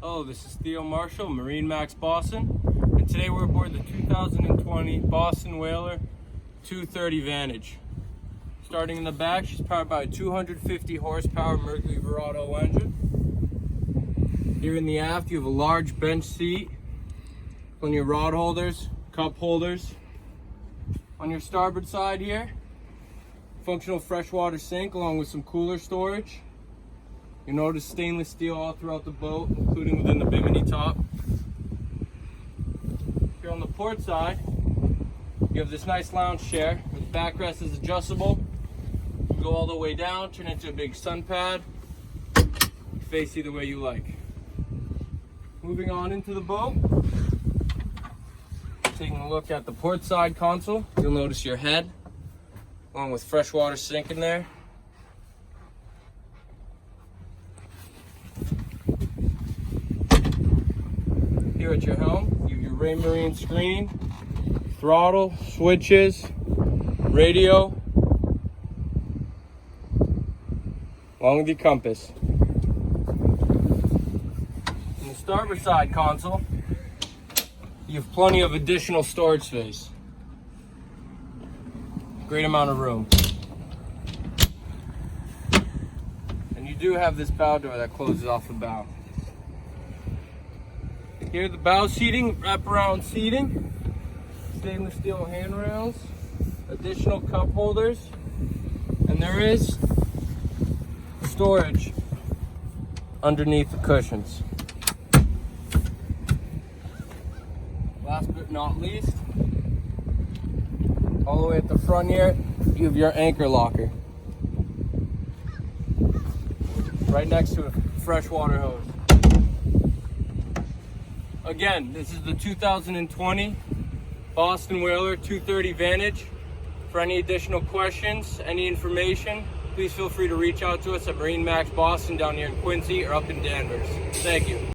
Hello, this is Theo Marshall, MarineMax Boston, and today we're aboard the 2020 Boston Whaler 230 Vantage. Starting in the back, she's powered by a 250 horsepower Mercury Verado engine. Here in the aft, you have a large bench seat, plenty of rod holders, cup holders. On your starboard side here, functional freshwater sink along with some cooler storage. You'll notice stainless steel all throughout the boat, including within the bimini top. Here on the port side, you have this nice lounge chair where the backrest is adjustable. You can go all the way down, turn it into a big sun pad, face either way you like. Moving on into the boat, taking a look at the port side console, you'll notice your head, along with freshwater sink in there. Here at your helm, you have your Raymarine screen, throttle, switches, radio, along with your compass. In the starboard side console, you have plenty of additional storage space. Great amount of room. And you do have this bow door that closes off the bow. Here the bow seating, wraparound seating, stainless steel handrails, additional cup holders, and there is storage underneath the cushions. Last but not least, all the way at the front here, you have your anchor locker. Right next to a freshwater hose. Again, this is the 2020 Boston Whaler 230 Vantage. For any additional questions, any information, please feel free to reach out to us at MarineMax Boston down here in Quincy or up in Danvers. Thank you.